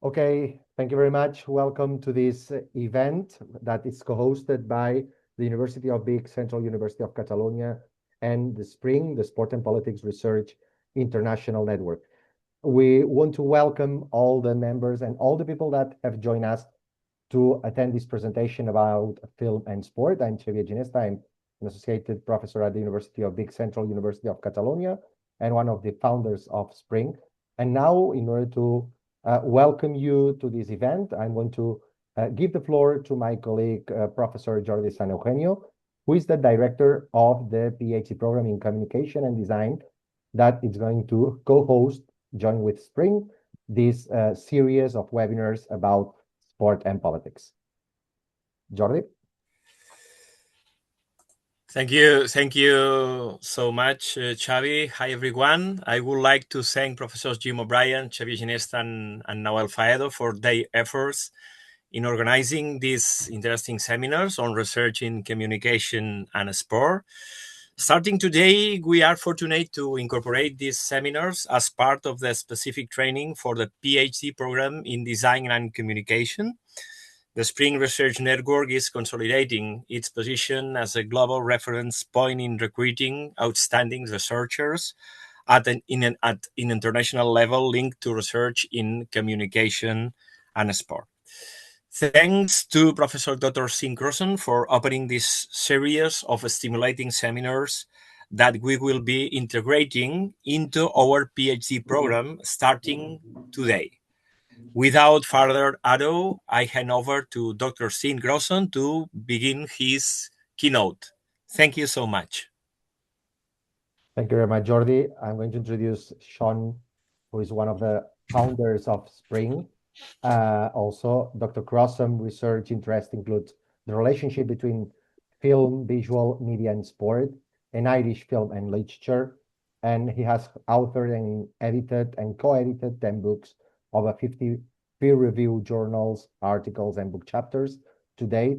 Okay, thank you very much. Welcome to this event that is co-hosted by the University of Vic, Central University of Catalonia, and the SPRING, the Sport and Politics Research International Network. We want to welcome all the members and all the people that have joined us to attend this presentation about film and sport. I'm Xavier Ginesta. I'm an associated professor at the University of Vic, Central University of Catalonia, and one of the founders of SPRING. And now, in order to welcome you to this event, I'm going to give the floor to my colleague, Professor Jordi San Eugenio, who is the director of the PhD program in Communication and Design that is going to co-host, join with SPRING, this series of webinars about sport and politics. Jordi? Thank you so much, Xavi. Hi, everyone. I would like to thank Professors Jim O'Brien, Xavier Ginesta, and Noel Faedo for their efforts in organizing these interesting seminars on research in communication and sport. Starting today, we are fortunate to incorporate these seminars as part of the specific training for the PhD program in design and communication. The SPRING Research Network is consolidating its position as a global reference point in recruiting outstanding researchers at an international level linked to research in communication and sport. Thanks to Professor Dr. Seán Crosson for opening this series of stimulating seminars that we will be integrating into our PhD program starting today. Without further ado, I hand over to Dr. Seán Crosson to begin his keynote. Thank you so much. Thank you very much, Jordi. I'm going to introduce Seán, who is one of the founders of SPRING. Also, Dr. Crosson research interest includes the relationship between film, visual, media, and sport, and Irish film and literature. And he has authored and edited and co-edited 10 books, over 50 peer-reviewed journals, articles, and book chapters. Today,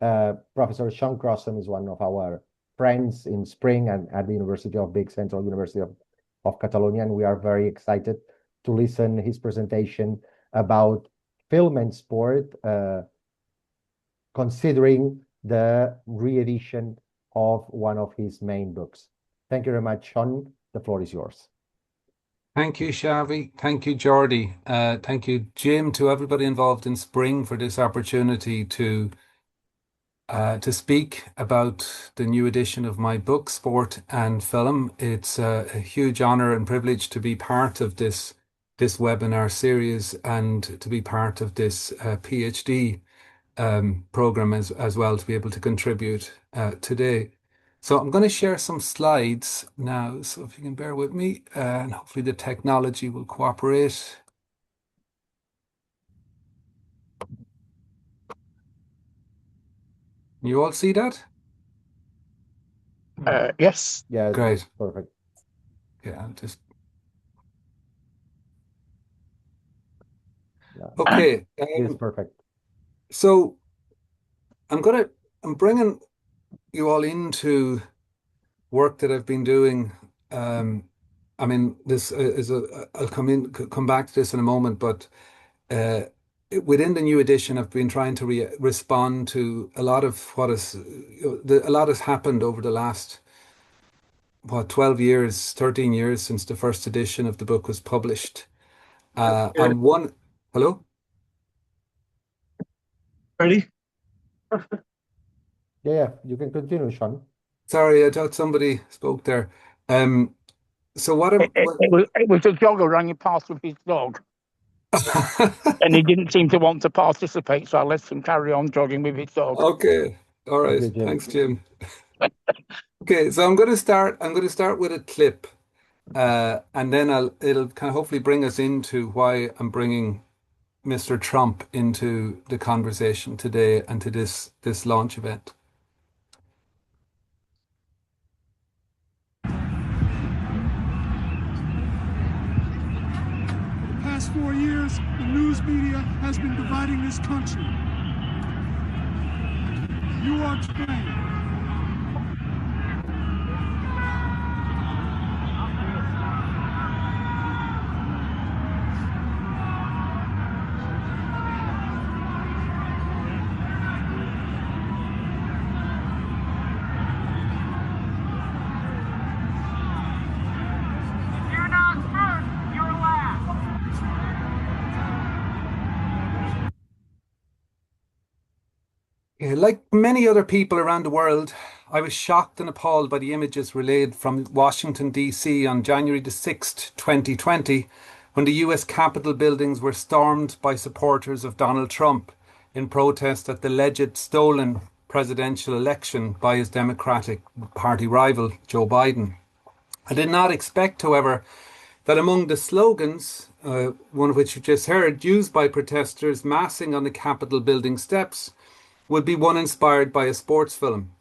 Professor Seán Crosson is one of our friends in SPRING and at the University of Vic, Central University of Catalonia, and we are very excited to listen his presentation about film and sport, considering the re-edition of one of his main books. Thank you very much, Seán. The floor is yours. Thank you, Xavi. Thank you, Jordi. Thank you, Jim, to everybody involved in SPRING for this opportunity to speak about the new edition of my book, Sport and Film. It's a huge honor and privilege to be part of this webinar series and to be part of this PhD program as well, to be able to contribute today. So I'm going to share some slides now, so if you can bear with me, and hopefully the technology will cooperate. You all see that? Yes. Yeah, great. Perfect. Yeah, I'll just... Yeah. Okay. It's perfect. So I'm bringing you all into work that I've been doing. I mean, this is I'll come back to this in a moment, but within the new edition, I've been trying to respond to a lot of a lot has happened over the last 12 years, 13 years since the first edition of the book was published. And one, hello? Ready? Yeah, you can continue, Seán. Sorry, I thought somebody spoke there. So what? It was a jogger running past with his dog, and he didn't seem to want to participate, so I let him carry on jogging with his dog. Okay, all right. Okay, Jim. Thanks, Jim. Okay, so I'm going to start with a clip, and then it'll kind of hopefully bring us into why I'm bringing Mr. Trump into the conversation today and to this launch event. For the past 4 years, the news media has been dividing this country. You are trained. Like many other people around the world, I was shocked and appalled by the images relayed from Washington, D.C. on January the 6th, 2020, when the US Capitol buildings were stormed by supporters of Donald Trump in protest at the alleged stolen presidential election by his Democratic Party rival, Joe Biden. I did not expect, however, that among the slogans, one of which you just heard, used by protesters massing on the Capitol building steps, would be one inspired by a sports film.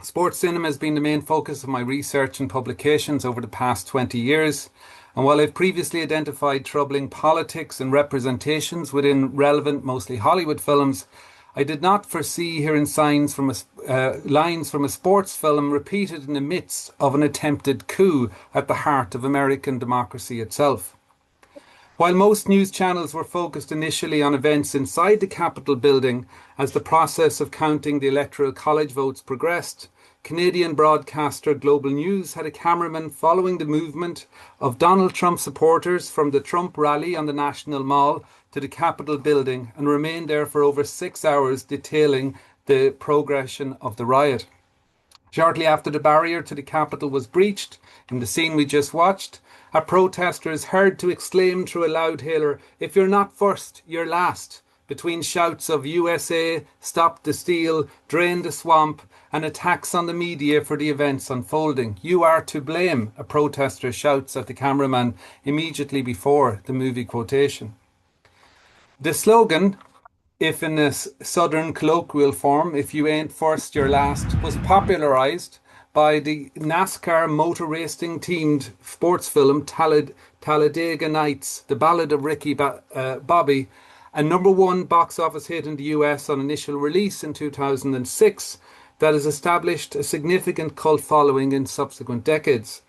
Sports cinema has been the main focus of my research and publications over the past 20 years, and while I've previously identified troubling politics and representations within relevant, mostly Hollywood films, I did not foresee hearing lines from a sports film repeated in the midst of an attempted coup at the heart of American democracy itself. While most news channels were focused initially on events inside the Capitol building as the process of counting the Electoral College votes progressed, Canadian broadcaster Global News had a cameraman following the movement of Donald Trump supporters from the Trump rally on the National Mall to the Capitol building and remained there for over 6 hours detailing the progression of the riot. Shortly after the barrier to the Capitol was breached, in the scene we just watched, a protester is heard to exclaim through a loudhailer, "If you're not first, you're last," between shouts of USA, stop the steal, drain the swamp, and attacks on the media for the events unfolding. "You are to blame," a protester shouts at the cameraman immediately before the movie quotation. The slogan, if in a southern colloquial form, "if you ain't first, you're last," was popularised by the NASCAR motor racing themed sports film Talladega Nights, The Ballad of Ricky Bobby, a #1 box office hit in the US on initial release in 2006 that has established a significant cult following in subsequent decades.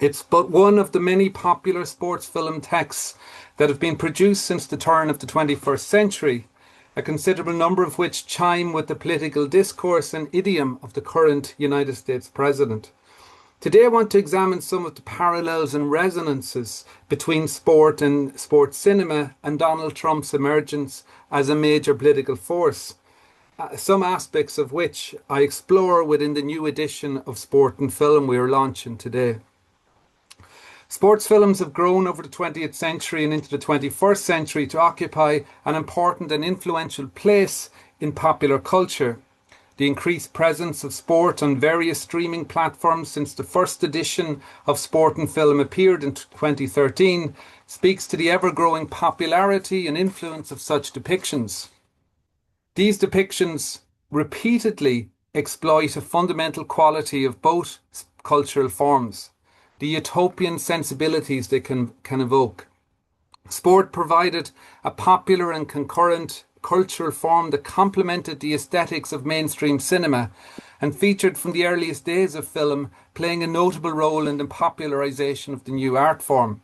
It's but one of the many popular sports film texts that have been produced since the turn of the 21st century, a considerable number of which chime with the political discourse and idiom of the current United States president. Today I want to examine some of the parallels and resonances between sport and sports cinema and Donald Trump's emergence as a major political force, some aspects of which I explore within the new edition of Sport and Film we are launching today. Sports films have grown over the 20th century and into the 21st century to occupy an important and influential place in popular culture. The increased presence of sport on various streaming platforms since the first edition of Sport and Film appeared in 2013 speaks to the ever-growing popularity and influence of such depictions. These depictions repeatedly exploit a fundamental quality of both cultural forms, the utopian sensibilities they can evoke. Sport provided a popular and concurrent cultural form that complemented the aesthetics of mainstream cinema and featured from the earliest days of film, playing a notable role in the popularisation of the new art form.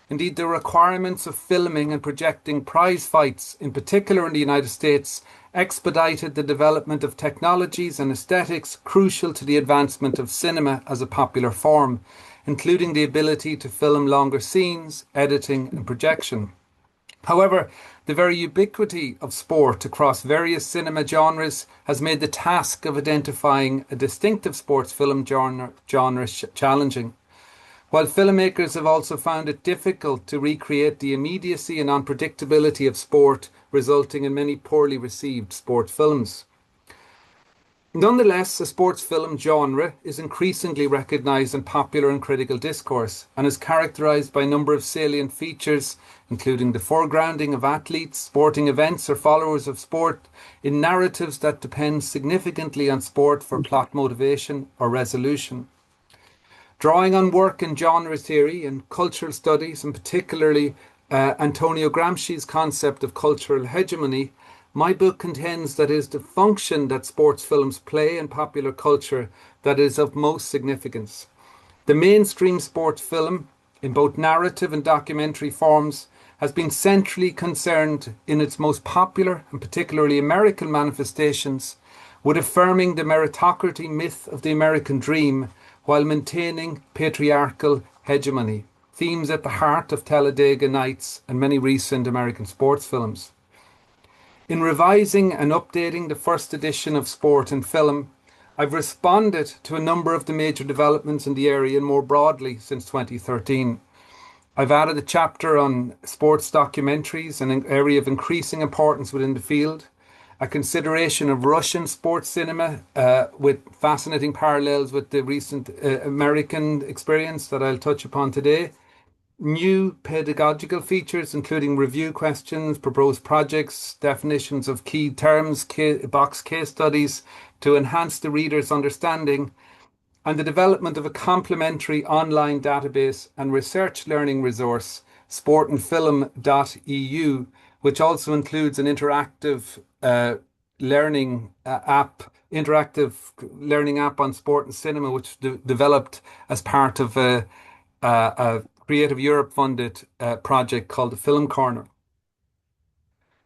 Indeed, the requirements of filming and projecting prize fights, in particular in the United States, expedited the development of technologies and aesthetics crucial to the advancement of cinema as a popular form, including the ability to film longer scenes, editing and projection. However, the very ubiquity of sport across various cinema genres has made the task of identifying a distinctive sports film genre challenging. While filmmakers have also found it difficult to recreate the immediacy and unpredictability of sport, resulting in many poorly received sports films. Nonetheless, the sports film genre is increasingly recognised and popular in critical discourse and is characterised by a number of salient features, including the foregrounding of athletes, sporting events or followers of sport in narratives that depend significantly on sport for plot motivation or resolution. Drawing on work in genre theory and cultural studies, and particularly Antonio Gramsci's concept of cultural hegemony, my book contends that it is the function that sports films play in popular culture that is of most significance. The mainstream sports film, in both narrative and documentary forms, has been centrally concerned in its most popular and particularly American manifestations with affirming the meritocracy myth of the American dream while maintaining patriarchal hegemony, themes at the heart of Talladega Nights and many recent American sports films. In revising and updating the first edition of Sport and Film, I've responded to a number of the major developments in the area and more broadly since 2013. I've added a chapter on sports documentaries, an area of increasing importance within the field, a consideration of Russian sports cinema with fascinating parallels with the recent American experience that I'll touch upon today, new pedagogical features including review questions, proposed projects, definitions of key terms, box case studies to enhance the reader's understanding, and the development of a complementary online database and research learning resource, sportandfilm.eu, which also includes an interactive learning app on sport and cinema, which developed as part of a Creative Europe funded project called the Film Corner.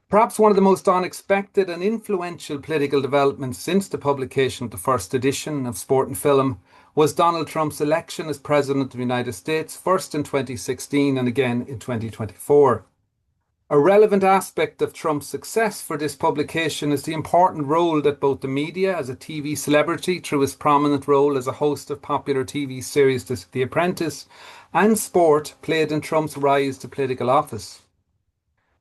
Perhaps one of the most unexpected and influential political developments since the publication of the first edition of Sport and Film was Donald Trump's election as President of the United States, first in 2016 and again in 2024. A relevant aspect of Trump's success for this publication is the important role that both the media, as a TV celebrity through his prominent role as a host of popular TV series The Apprentice, and sport played in Trump's rise to political office.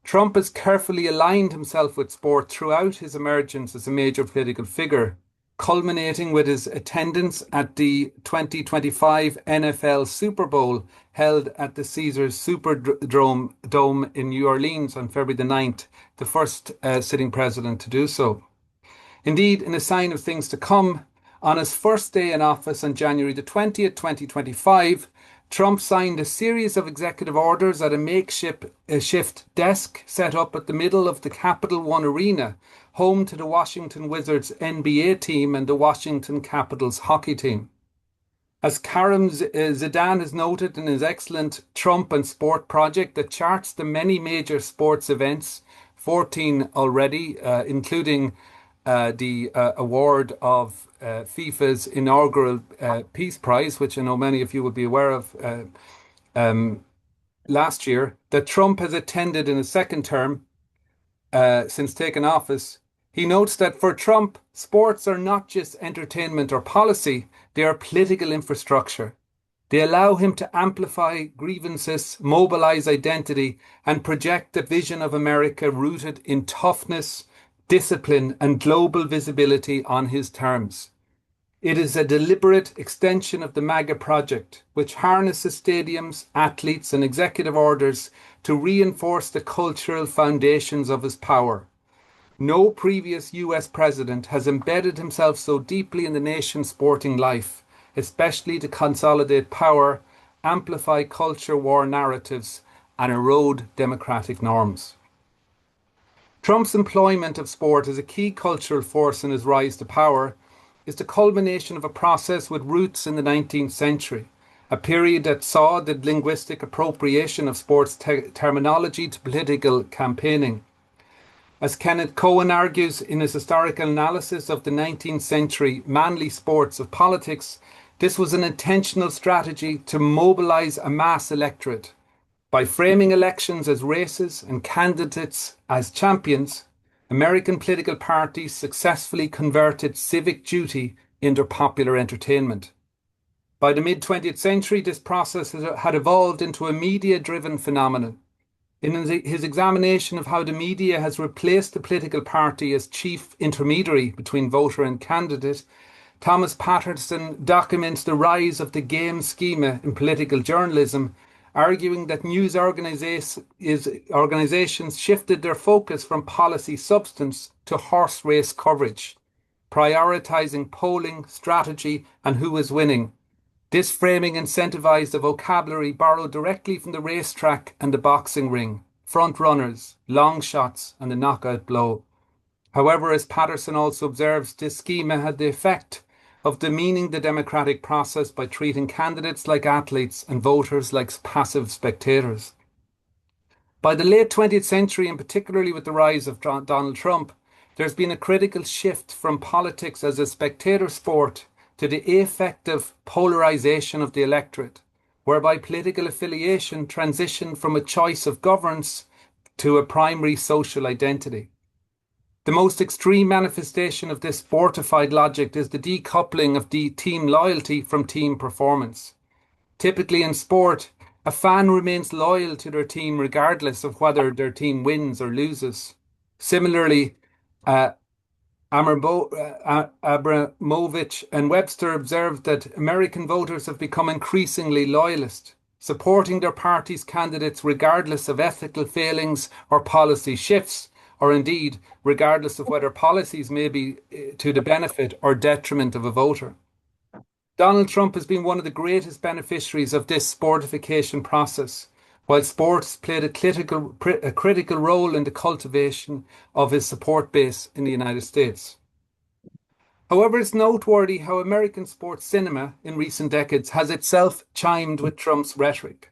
Trump has carefully aligned himself with sport throughout his emergence as a major political figure, culminating with his attendance at the 2025 NFL Super Bowl held at the Caesars Superdome in New Orleans on February the 9th, the first sitting president to do so. Indeed, in a sign of things to come, on his first day in office on January the 20th, 2025, Trump signed a series of executive orders at a makeshift desk set up at the middle of the Capital One Arena, home to the Washington Wizards NBA team and the Washington Capitals hockey team. As Karim Zidan has noted in his excellent Trump and Sport project that charts the many major sports events, 14 already, including the award of FIFA's inaugural Peace Prize, which I know many of you will be aware of last year, that Trump has attended in his second term since taking office. He notes that for Trump, sports are not just entertainment or policy, they are political infrastructure. They allow him to amplify grievances, mobilize identity, and project a vision of America rooted in toughness, discipline, and global visibility on his terms. It is a deliberate extension of the MAGA project, which harnesses stadiums, athletes, and executive orders to reinforce the cultural foundations of his power. No previous US president has embedded himself so deeply in the nation's sporting life, especially to consolidate power, amplify culture war narratives, and erode democratic norms. Trump's employment of sport as a key cultural force in his rise to power is the culmination of a process with roots in the 19th century, a period that saw the linguistic appropriation of sports terminology to political campaigning. As Kenneth Cohen argues in his historical analysis of the 19th century manly sports of politics, this was an intentional strategy to mobilize a mass electorate. By framing elections as races and candidates as champions, American political parties successfully converted civic duty into popular entertainment. By the mid-20th century, this process had evolved into a media-driven phenomenon. In his examination of how the media has replaced the political party as chief intermediary between voter and candidate, Thomas Patterson documents the rise of the game schema in political journalism, arguing that news organizations shifted their focus from policy substance to horse race coverage, prioritizing polling, strategy, and who is winning. This framing incentivized a vocabulary borrowed directly from the racetrack and the boxing ring, front runners, long shots, and the knockout blow. However, as Patterson also observes, this schema had the effect of demeaning the democratic process by treating candidates like athletes and voters like passive spectators. By the late 20th century, and particularly with the rise of Donald Trump, there's been a critical shift from politics as a spectator sport to the effective polarization of the electorate, whereby political affiliation transitioned from a choice of governance to a primary social identity. The most extreme manifestation of this fortified logic is the decoupling of team loyalty from team performance. Typically in sport, a fan remains loyal to their team regardless of whether their team wins or loses. Similarly, Abramovich and Webster observed that American voters have become increasingly loyalist, supporting their party's candidates regardless of ethical failings or policy shifts, or indeed regardless of whether policies may be to the benefit or detriment of a voter. Donald Trump has been one of the greatest beneficiaries of this sportification process, while sports played a critical role in the cultivation of his support base in the United States. However, it's noteworthy how American sports cinema in recent decades has itself chimed with Trump's rhetoric.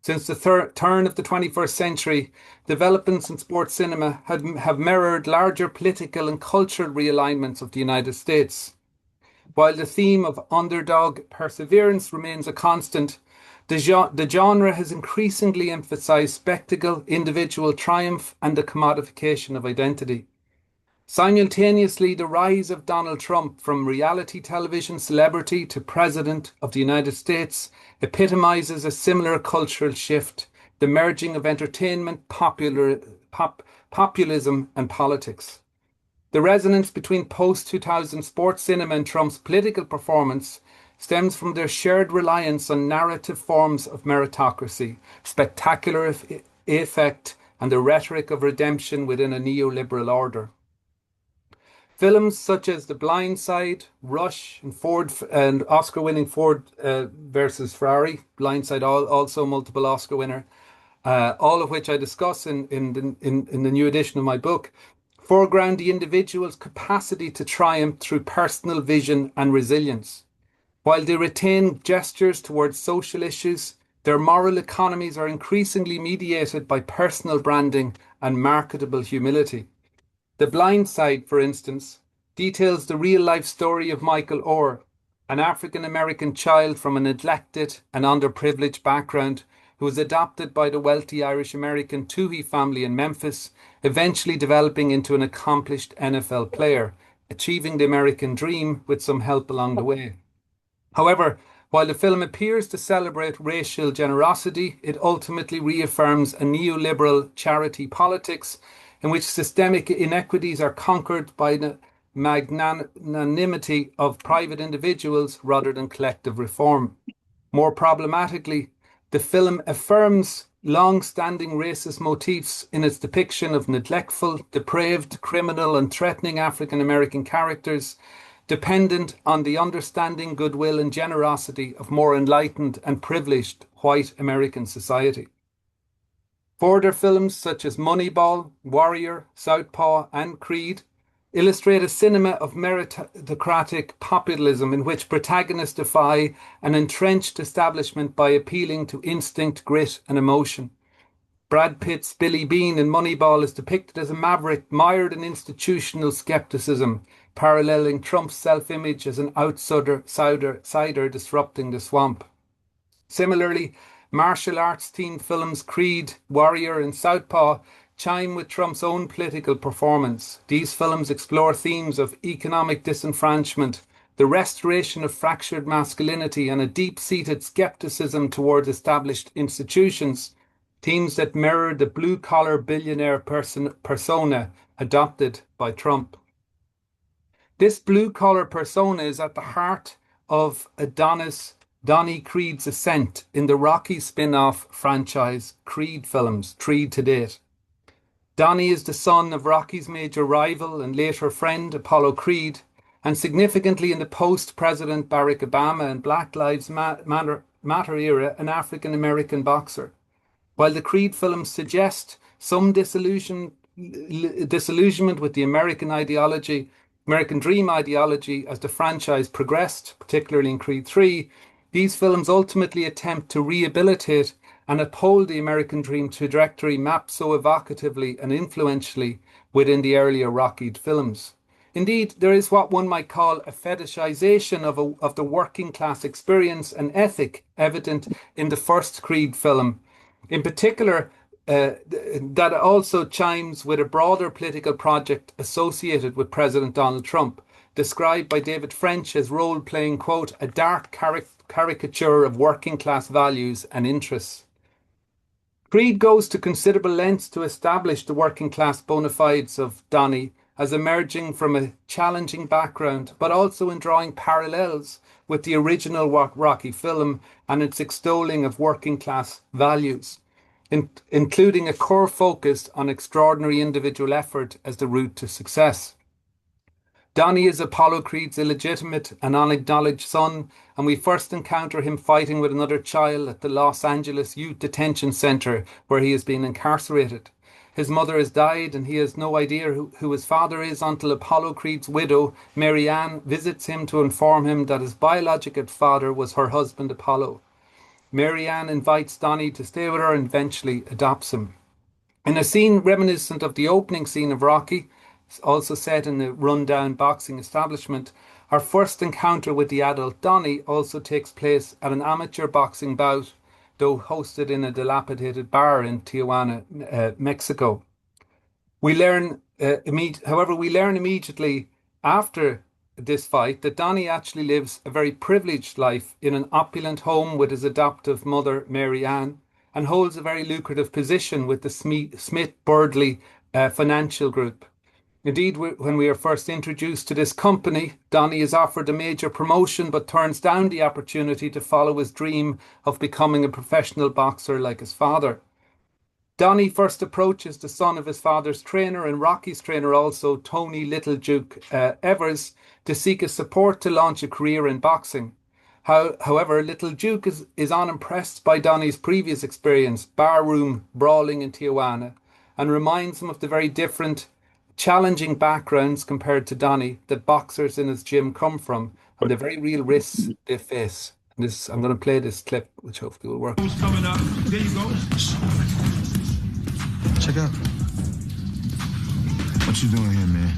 Since the turn of the 21st century, developments in sports cinema have mirrored larger political and cultural realignments of the United States. While the theme of underdog perseverance remains a constant, the genre has increasingly emphasized spectacle, individual triumph, and the commodification of identity. Simultaneously, the rise of Donald Trump from reality television celebrity to President of the United States epitomizes a similar cultural shift, the merging of entertainment, populism, and politics. The resonance between post-2000 sports cinema and Trump's political performance stems from their shared reliance on narrative forms of meritocracy, spectacular effect, and the rhetoric of redemption within a neoliberal order. Films such as The Blind Side, Rush, and Oscar-winning Ford versus Ferrari, Blind Side also multiple Oscar winner, all of which I discuss in the new edition of my book, foreground the individual's capacity to triumph through personal vision and resilience. While they retain gestures towards social issues, their moral economies are increasingly mediated by personal branding and marketable humility. The Blind Side, for instance, details the real-life story of Michael Orr, an African-American child from a neglected and underprivileged background who was adopted by the wealthy Irish-American Toohey family in Memphis, eventually developing into an accomplished NFL player, achieving the American dream with some help along the way. However, while the film appears to celebrate racial generosity, it ultimately reaffirms a neoliberal charity politics in which systemic inequities are conquered by the magnanimity of private individuals rather than collective reform. More problematically, the film affirms long-standing racist motifs in its depiction of neglectful, depraved, criminal, and threatening African-American characters, dependent on the understanding, goodwill, and generosity of more enlightened and privileged white American society. Further films such as Moneyball, Warrior, Southpaw, and Creed illustrate a cinema of meritocratic populism in which protagonists defy an entrenched establishment by appealing to instinct, grit, and emotion. Brad Pitt's Billy Bean in Moneyball is depicted as a maverick mired in institutional skepticism, paralleling Trump's self-image as an outsider disrupting the swamp. Similarly, martial arts-themed films Creed, Warrior, and Southpaw chime with Trump's own political performance. These films explore themes of economic disenfranchisement, the restoration of fractured masculinity, and a deep-seated skepticism towards established institutions, themes that mirror the blue-collar billionaire persona adopted by Trump. This blue-collar persona is at the heart of Donnie Creed's ascent in the Rocky spin-off franchise Creed films, Creed to date. Donnie is the son of Rocky's major rival and later friend Apollo Creed, and significantly in the post-President Barack Obama and Black Lives Matter era, an African-American boxer. While the Creed films suggest some disillusionment with the American dream ideology as the franchise progressed, particularly in Creed 3, these films ultimately attempt to rehabilitate and uphold the American dream trajectory mapped so evocatively and influentially within the earlier Rocky films. Indeed, there is what one might call a fetishization of the working class experience and ethic evident in the first Creed film. In particular, that also chimes with a broader political project associated with President Donald Trump, described by David French as role-playing, quote, a dark caricature of working-class values and interests. Creed goes to considerable lengths to establish the working-class bona fides of Donny as emerging from a challenging background, but also in drawing parallels with the original Rocky film and its extolling of working-class values, including a core focus on extraordinary individual effort as the route to success. Donny is Apollo Creed's illegitimate and unacknowledged son, and we first encounter him fighting with another child at the Los Angeles Youth Detention Center, where he has been incarcerated. His mother has died, and he has no idea who his father is until Apollo Creed's widow, Mary Ann, visits him to inform him that his biological father was her husband, Apollo. Mary Ann invites Donny to stay with her and eventually adopts him. In a scene reminiscent of the opening scene of Rocky, also set in a rundown boxing establishment, our first encounter with the adult Donny also takes place at an amateur boxing bout, though hosted in a dilapidated bar in Tijuana, Mexico. However, we learn immediately after this fight that Donny actually lives a very privileged life in an opulent home with his adoptive mother, Mary Ann, and holds a very lucrative position with the Smith-Birdley financial group. Indeed, when we are first introduced to this company, Donny is offered a major promotion but turns down the opportunity to follow his dream of becoming a professional boxer like his father. Donny first approaches the son of his father's trainer and Rocky's trainer also, Tony Little Duke Evers, to seek his support to launch a career in boxing. However, Little Duke is unimpressed by Donny's previous experience, barroom brawling in Tijuana, and reminds him of the very different challenging backgrounds compared to Donny that boxers in his gym come from, and the very real risks they face. I'm going to play this clip, which hopefully will work. Who's coming up? There you go. Check out. What you doing here, man?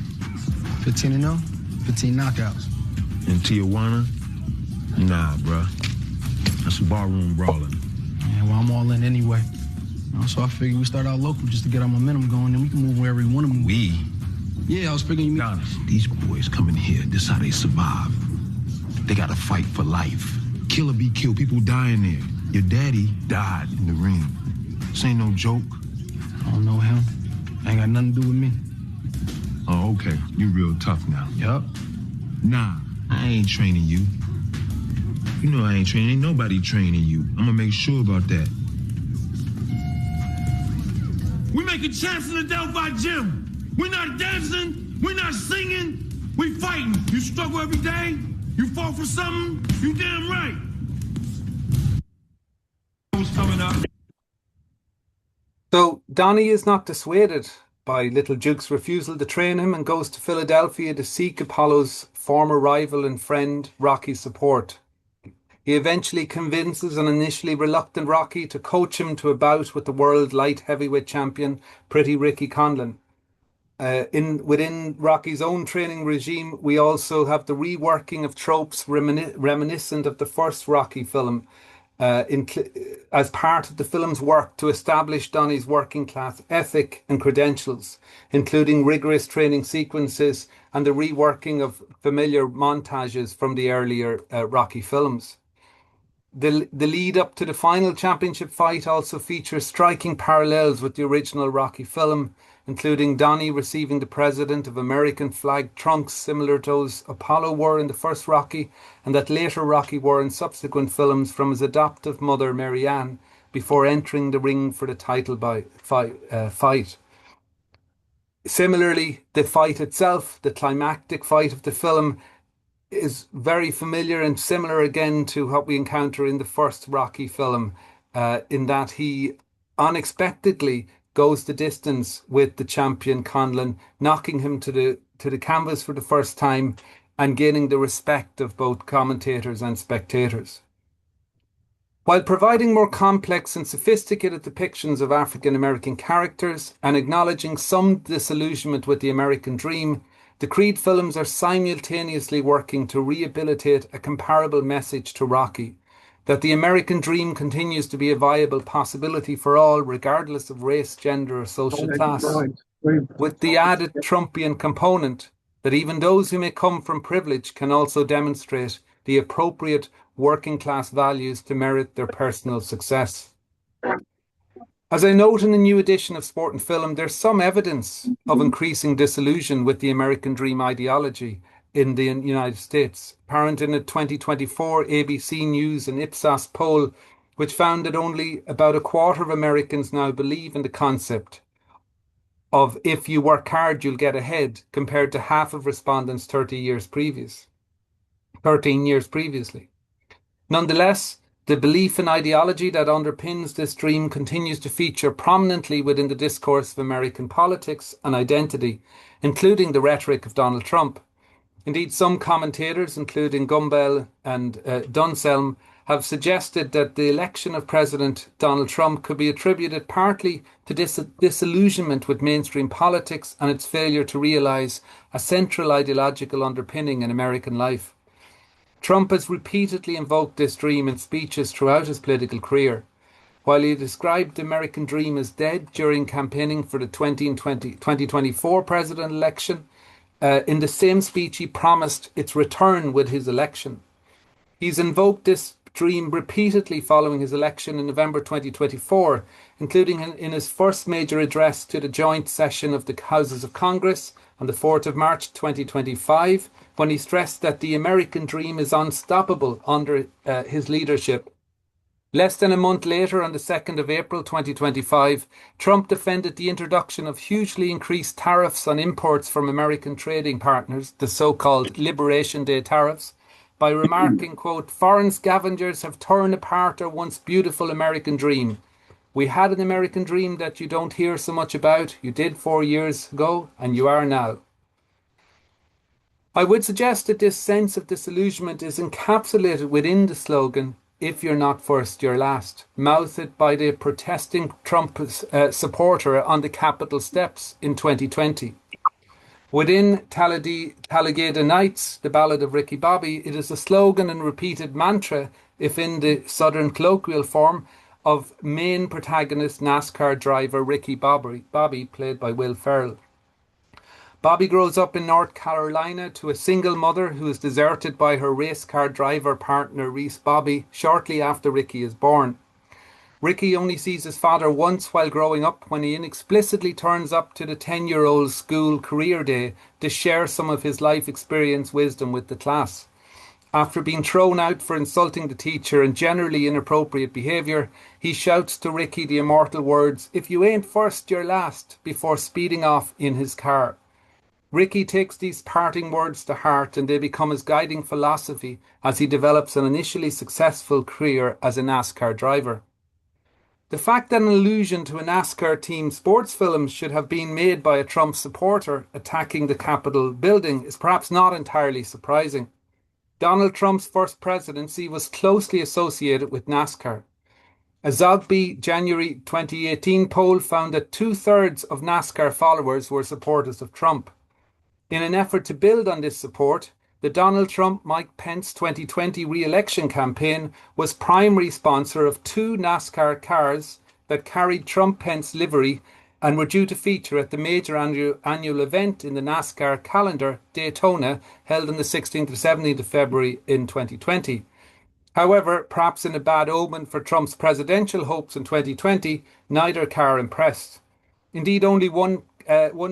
15-0, 15 knockouts. In Tijuana? Nah, bruh. That's barroom brawling. Yeah, well, I'm all in anyway. So I figured we start out local just to get our momentum going, and we can move wherever we want to move. We? Yeah, I was figuring you... Honest, these boys come in here, this is how they survive. They gotta fight for life. Kill or be killed, people die in there. Your daddy died in the ring. This ain't no joke. I don't know him. Ain't got nothing to do with me. Oh, okay. You real tough now. Yup. Nah, I ain't training you. You know I ain't training. Ain't nobody training you. I'm gonna make sure about that. We making champs in the Delphi gym. We're not dancing. We're not singing. We fighting. You struggle every day. You fall for something. You damn right. Who's coming up? So Donny is not dissuaded by Little Duke's refusal to train him and goes to Philadelphia to seek Apollo's former rival and friend Rocky's support. He eventually convinces an initially reluctant Rocky to coach him to a bout with the world light heavyweight champion, Pretty Ricky Conlan. Within Rocky's own training regime, we also have the reworking of tropes reminiscent of the first Rocky film, as part of the film's work to establish Donny's working class ethic and credentials, including rigorous training sequences and the reworking of familiar montages from the earlier Rocky films. The lead up to the final championship fight also features striking parallels with the original Rocky film, including Donny receiving the President of American flag trunks similar to those Apollo wore in the first Rocky, and that later Rocky wore in subsequent films from his adoptive mother Mary Ann before entering the ring for the title fight. Similarly, the fight itself, the climactic fight of the film, is very familiar and similar again to what we encounter in the first Rocky film, in that he unexpectedly goes the distance with the champion Conlan, knocking him to the canvas for the first time and gaining the respect of both commentators and spectators. While providing more complex and sophisticated depictions of African American characters and acknowledging some disillusionment with the American dream, the Creed films are simultaneously working to rehabilitate a comparable message to Rocky, that the American dream continues to be a viable possibility for all, regardless of race, gender, or social class, with the added Trumpian component that even those who may come from privilege can also demonstrate the appropriate working class values to merit their personal success. As I note in the new edition of Sport and Film, there's some evidence of increasing disillusion with the American dream ideology in the United States, apparent in a 2024 ABC News and Ipsos poll, which found that only about a quarter of Americans now believe in the concept of if you work hard, you'll get ahead, compared to half of respondents 13 years previously. Nonetheless, the belief and ideology that underpins this dream continues to feature prominently within the discourse of American politics and identity, including the rhetoric of Donald Trump. Indeed, some commentators, including Gumbel and Dunselm, have suggested that the election of President Donald Trump could be attributed partly to disillusionment with mainstream politics and its failure to realise a central ideological underpinning in American life. Trump has repeatedly invoked this dream in speeches throughout his political career. While he described the American dream as dead during campaigning for the 2024 president election, in the same speech he promised its return with his election. He's invoked this dream repeatedly following his election in November 2024, including in his first major address to the joint session of the Houses of Congress on the 4th of March 2025, when he stressed that the American dream is unstoppable under his leadership. Less than a month later, on the 2nd of April 2025, Trump defended the introduction of hugely increased tariffs on imports from American trading partners, the so-called Liberation Day tariffs, by remarking, quote, "Foreign scavengers have torn apart our once beautiful American dream. We had an American dream that you don't hear so much about. You did 4 years ago, and you are now." I would suggest that this sense of disillusionment is encapsulated within the slogan, "If you're not first, you're last," mouthed by the protesting Trump supporter on the Capitol steps in 2020. Within Talladega Nights, the Ballad of Ricky Bobby, it is a slogan and repeated mantra, if in the Southern colloquial form, of main protagonist NASCAR driver Ricky Bobby, played by Will Ferrell. Bobby grows up in North Carolina to a single mother who is deserted by her race car driver partner Reese Bobby shortly after Ricky is born. Ricky only sees his father once while growing up, when he inexplicably turns up to the 10-year-old school career day to share some of his life experience wisdom with the class. After being thrown out for insulting the teacher and generally inappropriate behaviour, he shouts to Ricky the immortal words, "If you ain't first, you're last," before speeding off in his car. Ricky takes these parting words to heart, and they become his guiding philosophy as he develops an initially successful career as a NASCAR driver. The fact that an allusion to a NASCAR team sports film should have been made by a Trump supporter attacking the Capitol building is perhaps not entirely surprising. Donald Trump's first presidency was closely associated with NASCAR. A Zogby January 2018 poll found that 2/3 of NASCAR followers were supporters of Trump. In an effort to build on this support, the Donald Trump-Mike Pence 2020 re-election campaign was primary sponsor of 2 NASCAR cars that carried Trump-Pence livery and were due to feature at the major annual event in the NASCAR calendar, Daytona, held on the 16th to 17th of February in 2020. However, perhaps in a bad omen for Trump's presidential hopes in 2020, neither car impressed. Indeed, only one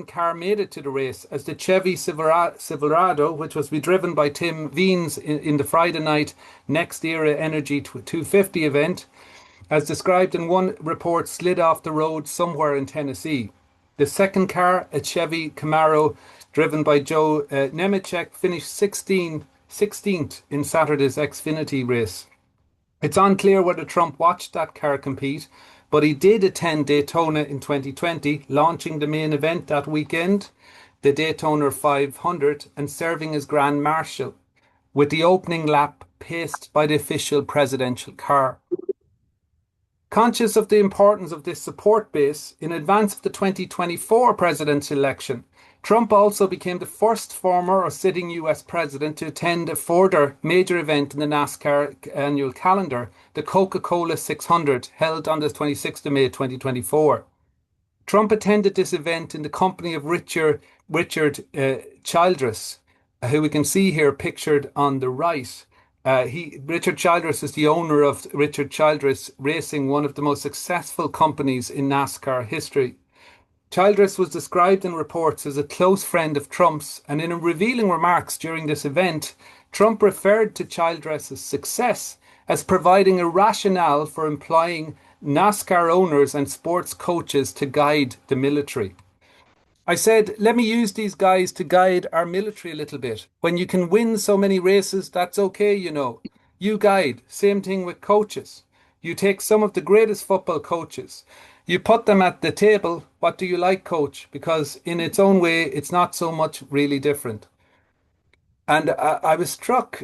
car made it to the race, as the Chevy Silverado, which was to be driven by Tim Veens in the Friday night Next Era Energy 250 event, as described in one report, slid off the road somewhere in Tennessee. The second car, a Chevy Camaro driven by Joe Nemechek, finished 16th in Saturday's Xfinity race. It's unclear whether Trump watched that car compete, but he did attend Daytona in 2020, launching the main event that weekend, the Daytona 500, and serving as Grand Marshal, with the opening lap paced by the official presidential car. Conscious of the importance of this support base, in advance of the 2024 presidential election, Trump also became the first former or sitting US president to attend a further major event in the NASCAR annual calendar, the Coca-Cola 600, held on the 26th of May 2024. Trump attended this event in the company of Richard Childress, who we can see here pictured on the right. Richard Childress is the owner of Richard Childress Racing, one of the most successful companies in NASCAR history. Childress was described in reports as a close friend of Trump's, and in revealing remarks during this event, Trump referred to Childress's success as providing a rationale for employing NASCAR owners and sports coaches to guide the military. I said, let me use these guys to guide our military a little bit. When you can win so many races, that's okay, you know. You guide. Same thing with coaches. You take some of the greatest football coaches. You put them at the table. What do you like, coach? Because in its own way, it's not so much really different. And I was struck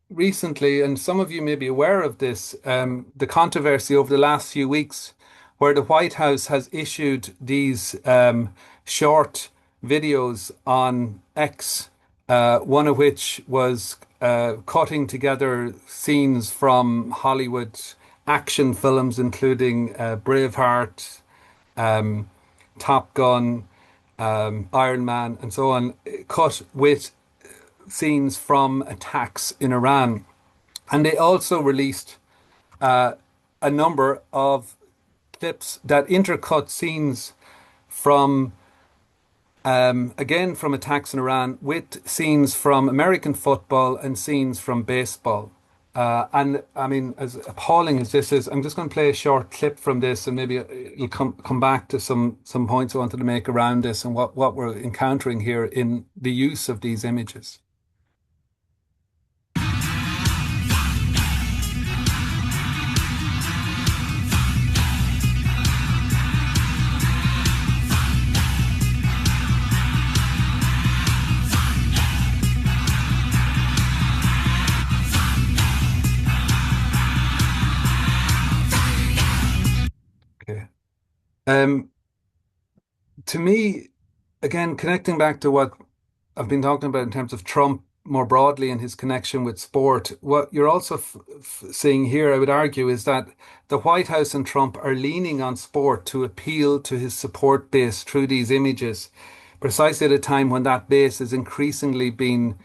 recently, and some of you may be aware of this, the controversy over the last few weeks where the White House has issued these short videos on X, one of which was cutting together scenes from Hollywood action films, including Braveheart, Top Gun, Iron Man, and so on, cut with scenes from attacks in Iran. And they also released a number of clips that intercut scenes from, again, from attacks in Iran with scenes from American football and scenes from baseball. And I mean, as appalling as this is, I'm just going to play a short clip from this, and maybe you'll come back to some points I wanted to make around this and what we're encountering here in the use of these images. To me, again, connecting back to what I've been talking about in terms of Trump more broadly and his connection with sport, what you're also seeing here, I would argue, is that the White House and Trump are leaning on sport to appeal to his support base through these images, precisely at a time when that base is increasingly being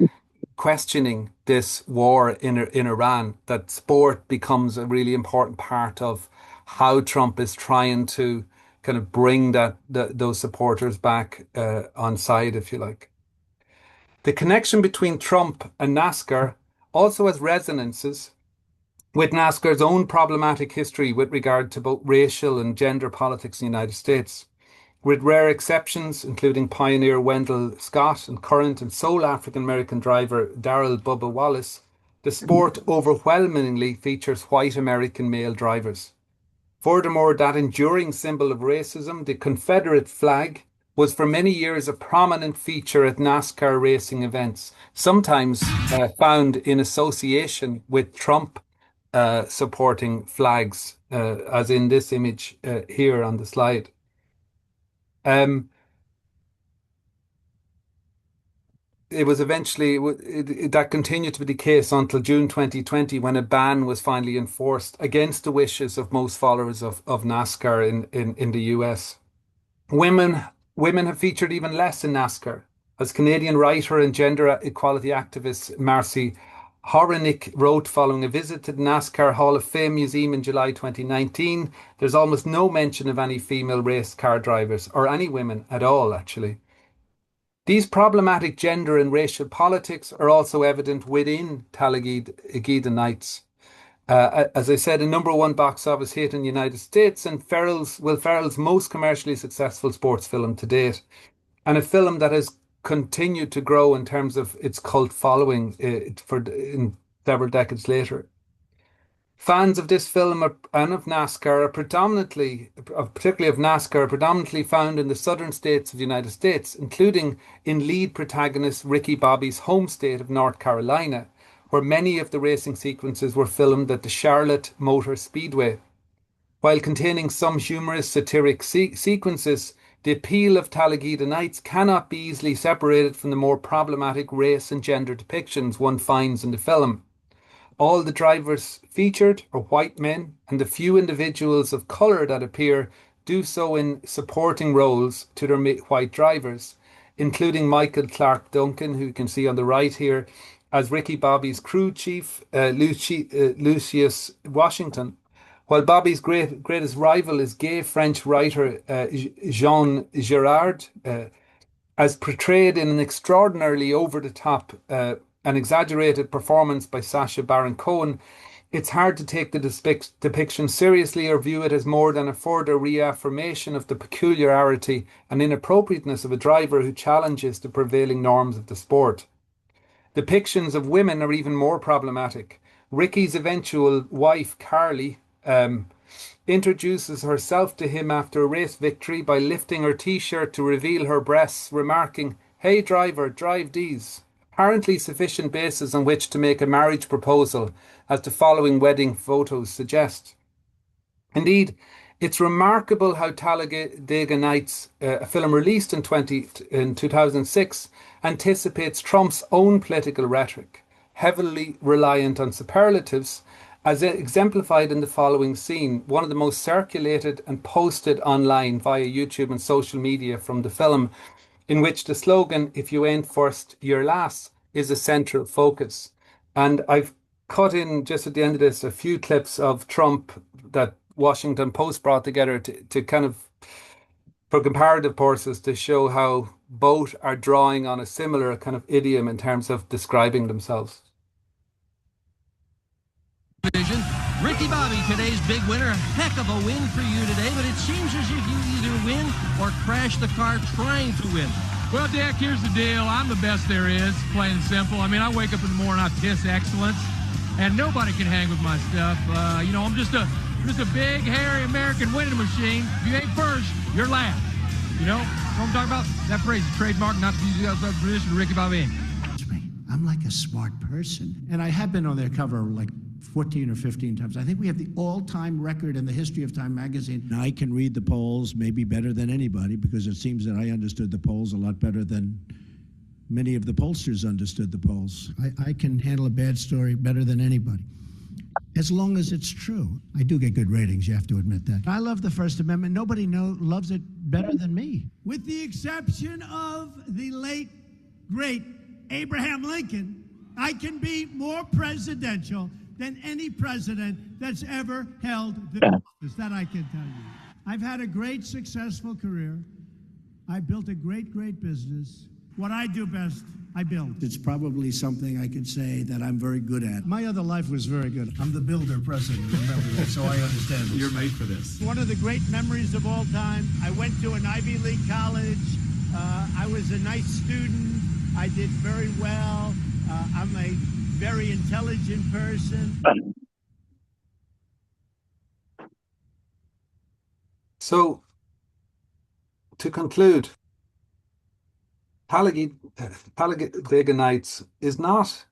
questioning this war in Iran, that sport becomes a really important part of how Trump is trying to kind of bring those supporters back on side, if you like. The connection between Trump and NASCAR also has resonances with NASCAR's own problematic history with regard to both racial and gender politics in the United States. With rare exceptions, including pioneer Wendell Scott and current and sole African-American driver Darrell Bubba Wallace, the sport overwhelmingly features white American male drivers. Furthermore, that enduring symbol of racism, the Confederate flag, was for many years a prominent feature at NASCAR racing events, sometimes found in association with Trump supporting flags, as in this image here on the slide. It was eventually, that continued to be the case until June 2020, when a ban was finally enforced against the wishes of most followers of NASCAR in the US. Women have featured even less in NASCAR. As Canadian writer and gender equality activist Marcy Horenick wrote following a visit to the NASCAR Hall of Fame Museum in July 2019, there's almost no mention of any female race car drivers, or any women at all, actually. These problematic gender and racial politics are also evident within Talladega Nights. As I said, a #1 box office hit in the United States, and Ferrell's most commercially successful sports film to date, and a film that has continued to grow in terms of its cult following in several decades later. Fans of this film and of NASCAR are particularly of NASCAR, predominantly found in the southern states of the United States, including in lead protagonist Ricky Bobby's home state of North Carolina, where many of the racing sequences were filmed at the Charlotte Motor Speedway. While containing some humorous satiric sequences, The appeal of Talagida Nights cannot be easily separated from the more problematic race and gender depictions one finds in the film. All the drivers featured are white men, and the few individuals of colour that appear do so in supporting roles to their white drivers, including Michael Clark Duncan, who you can see on the right here, as Ricky Bobby's crew chief, Lucius Washington, while Bobby's greatest rival is gay French writer Jean Girard, as portrayed in an extraordinarily over-the-top and exaggerated performance by Sacha Baron Cohen. It's hard to take the depiction seriously or view it as more than a further reaffirmation of the peculiarity and inappropriateness of a driver who challenges the prevailing norms of the sport. Depictions of women are even more problematic. Ricky's eventual wife, Carly, introduces herself to him after a race victory by lifting her t-shirt to reveal her breasts, remarking, "Hey driver, drive these." Apparently sufficient basis on which to make a marriage proposal, as the following wedding photos suggest. Indeed, it's remarkable how Talladega Nights, a film released in 2006, anticipates Trump's own political rhetoric, heavily reliant on superlatives, as exemplified in the following scene, one of the most circulated and posted online via YouTube and social media from the film, in which the slogan, "If you ain't first, you're last," is a central focus. And I've cut in, just at the end of this, a few clips of Trump that Washington Post brought together to kind of, for comparative purposes, to show how both are drawing on a similar kind of idiom in terms of describing themselves. Ricky Bobby, today's big winner. A heck of a win for you today, but it seems as if you either win or crash the car trying to win. Well, Dick, here's the deal. I'm the best there is, plain and simple. I mean, I wake up in the morning, I piss excellence, and nobody can hang with my stuff. I'm just a big, hairy American winning machine. If you ain't first, you're last. You know what I'm talking about? That phrase is trademark, not to use outside tradition of Ricky Bobby. I'm like a smart person, and I have been on their cover like 14 or 15 times. I think we have the all-time record in the history of Time magazine. I can read the polls maybe better than anybody, because it seems that I understood the polls a lot better than many of the pollsters understood the polls. I can handle a bad story better than anybody, as long as it's true. I do get good ratings, you have to admit that. I love the First Amendment. Nobody loves it better than me. With the exception of the late, great Abraham Lincoln, I can be more presidential than any president that's ever held the office. That I can tell you. I've had a great, successful career. I built a great, great business. What I do best, I build. It's probably something I could say that I'm very good at. My other life was very good. I'm the builder president, remember that, so I understand this. You're made for this. One of the great memories of all time. I went to an Ivy League college. I was a nice student. I did very well. I'm a very intelligent person. So, to conclude, Talladega Nights is not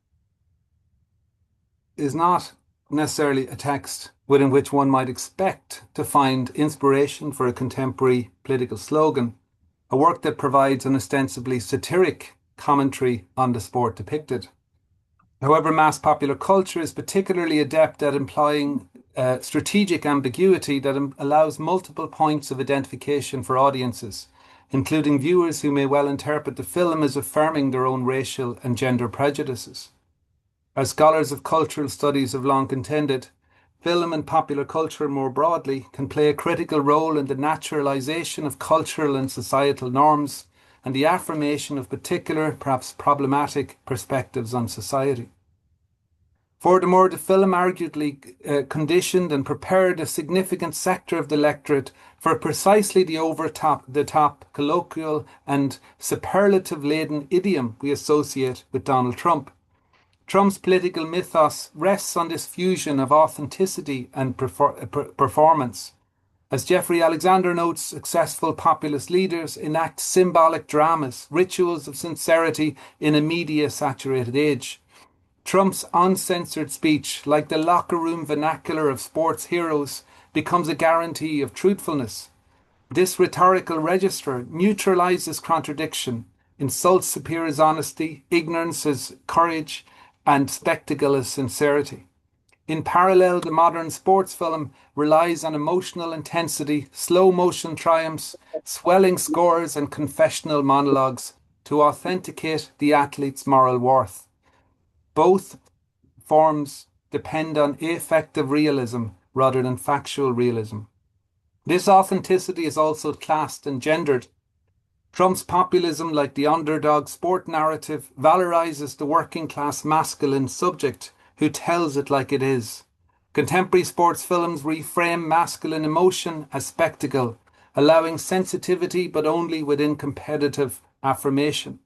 necessarily a text within which one might expect to find inspiration for a contemporary political slogan, a work that provides an ostensibly satiric commentary on the sport depicted. However, mass popular culture is particularly adept at employing strategic ambiguity that allows multiple points of identification for audiences, including viewers who may well interpret the film as affirming their own racial and gender prejudices. As scholars of cultural studies have long contended, film and popular culture more broadly can play a critical role in the naturalization of cultural and societal norms and the affirmation of particular, perhaps problematic, perspectives on society. Furthermore, the film arguably conditioned and prepared a significant sector of the electorate for precisely the over-the-top, colloquial and superlative-laden idiom we associate with Donald Trump. Trump's political mythos rests on this fusion of authenticity and performance. As Jeffrey Alexander notes, successful populist leaders enact symbolic dramas, rituals of sincerity in a media-saturated age. Trump's uncensored speech, like the locker room vernacular of sports heroes, becomes a guarantee of truthfulness. This rhetorical register neutralizes contradiction, insults superior as honesty, ignorance as courage, and spectacle as sincerity. In parallel, the modern sports film relies on emotional intensity, slow motion triumphs, swelling scores, and confessional monologues to authenticate the athlete's moral worth. Both forms depend on affective realism rather than factual realism. This authenticity is also classed and gendered. Trump's populism, like the underdog sport narrative, valorizes the working class masculine subject who tells it like it is. Contemporary sports films reframe masculine emotion as spectacle, allowing sensitivity but only within competitive affirmation.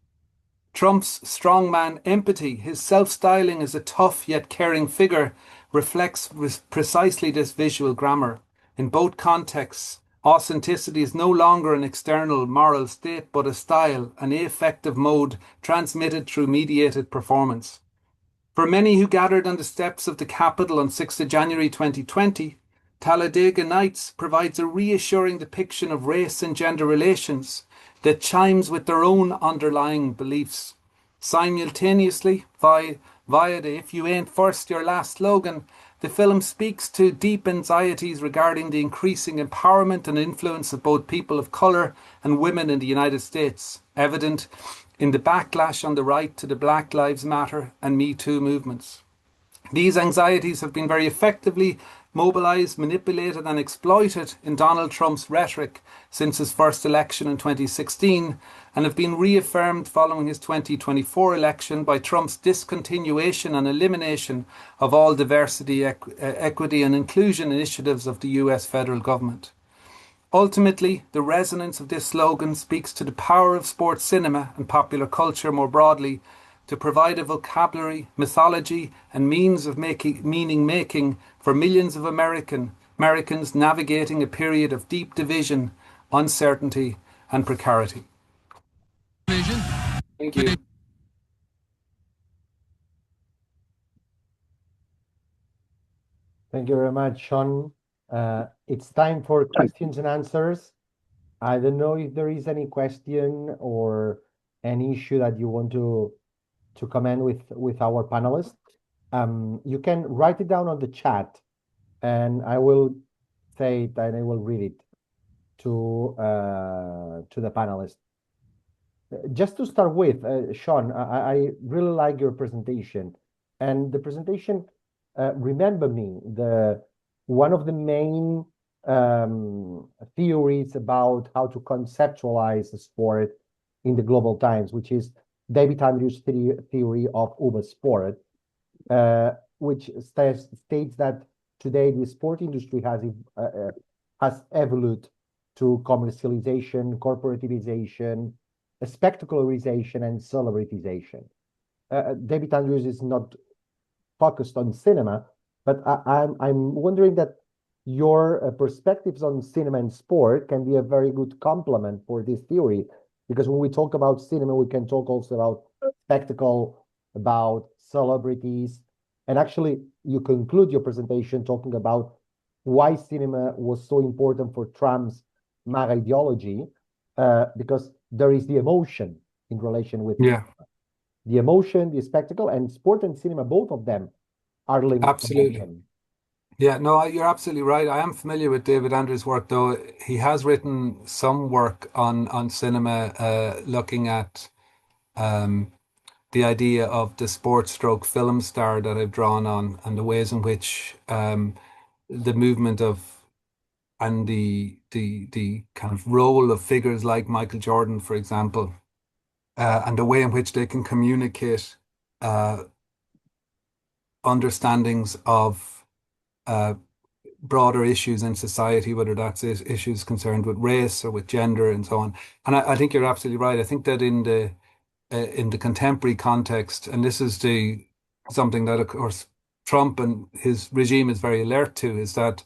Trump's strongman empathy, his self-styling as a tough yet caring figure, reflects precisely this visual grammar. In both contexts, authenticity is no longer an external moral state, but a style, an affective mode transmitted through mediated performance. For many who gathered on the steps of the Capitol on 6th of January 2020, Talladega Nights provides a reassuring depiction of race and gender relations that chimes with their own underlying beliefs. Simultaneously, via the "If you ain't first, you're last" slogan, the film speaks to deep anxieties regarding the increasing empowerment and influence of both people of colour and women in the United States, evident in the backlash on the right to the Black Lives Matter and Me Too movements. These anxieties have been very effectively mobilised, manipulated and exploited in Donald Trump's rhetoric since his first election in 2016, and have been reaffirmed following his 2024 election by Trump's discontinuation and elimination of all diversity, equity and inclusion initiatives of the US federal government. Ultimately, the resonance of this slogan speaks to the power of sports cinema and popular culture more broadly to provide a vocabulary, mythology and means of meaning-making for millions of Americans navigating a period of deep division, uncertainty and precarity. Thank you. Thank you very much, Sean. It's time for questions and answers. I don't know if there is any question or any issue that you want to comment with our panelists. You can write it down on the chat, and I will say it and I will read it to the panelists. Just to start with, Sean, I really like your presentation, and the presentation remember me one of the main theories about how to conceptualize the sport in the global times, which is David Andrews' theory of Uber sport, which states that today the sport industry has evolved to commercialization, corporativization, spectacularization, and celebritization. David Andrews is not focused on cinema, but I'm wondering that your perspectives on cinema and sport can be a very good complement for this theory, because when we talk about cinema, we can talk also about spectacle, about celebrities, and actually you conclude your presentation talking about why cinema was so important for Trump's MAGA ideology, because there is the emotion in relation with the emotion, the spectacle, and sport and cinema, both of them are linked. Absolutely. Yeah, no, you're absolutely right. I am familiar with David Andrews' work, though. He has written some work on cinema, looking at the idea of the sports stroke film star that I've drawn on, and the ways in which the movement of and the kind of role of figures like Michael Jordan, for example, and the way in which they can communicate understandings of broader issues in society, whether that's issues concerned with race or with gender and so on. And I think you're absolutely right. I think that in the contemporary context, and this is something that, of course, Trump and his regime is very alert to, is that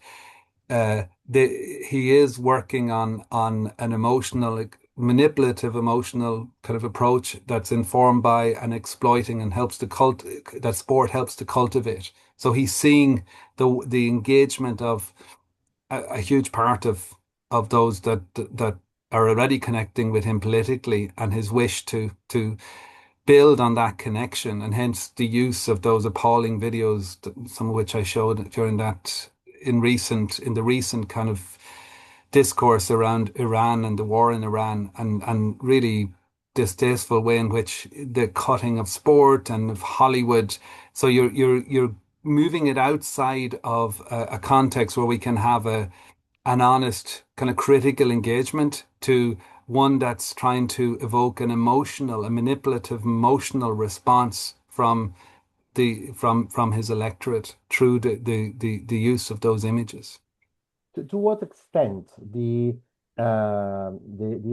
he is working on an emotional, manipulative emotional kind of approach that's informed by and exploiting and that sport helps to cultivate. So he's seeing the engagement of a huge part of of those that are already connecting with him politically, and his wish to build on that connection, and hence the use of those appalling videos, some of which I showed during that in the recent kind of discourse around Iran and the war in Iran, and really distasteful way in which the cutting of sport and of Hollywood. So you're moving it outside of a context where we can have an honest kind of critical engagement to one that's trying to evoke a manipulative emotional response from his electorate through the use of those images. To what extent the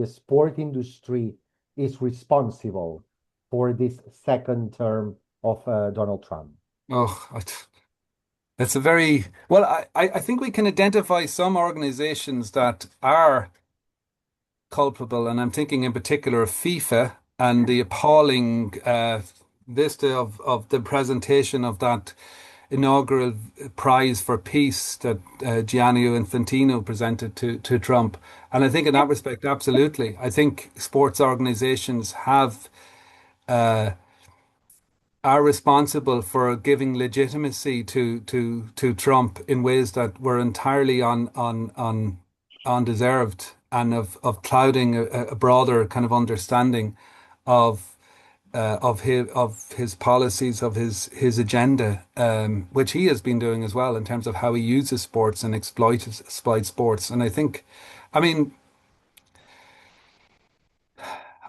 sport industry is responsible for this second term of Donald Trump? Oh, that's a very well. I think we can identify some organizations that are culpable, and I'm thinking in particular of FIFA and the appalling vista of the presentation of that inaugural prize for peace that Gianni Infantino presented to Trump. And I think in that respect, absolutely. I think sports organizations are responsible for giving legitimacy to Trump in ways that were entirely undeserved, and of clouding a broader kind of understanding of his policies, of his agenda, which he has been doing as well in terms of how he uses sports and exploits sports. And I think, I mean,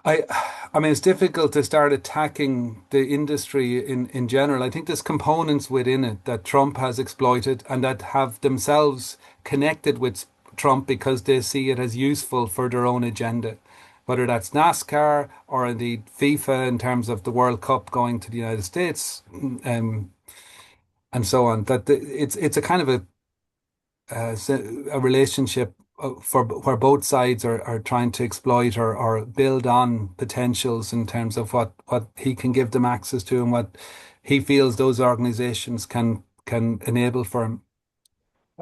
it's difficult to start attacking the industry in general. I think there's components within it that Trump has exploited and that have themselves connected with Trump because they see it as useful for their own agenda, whether that's NASCAR or indeed FIFA in terms of the World Cup going to the United States, and so on. That it's a kind of a relationship where both sides are trying to exploit or build on potentials in terms of what he can give them access to and what he feels those organizations can enable for him.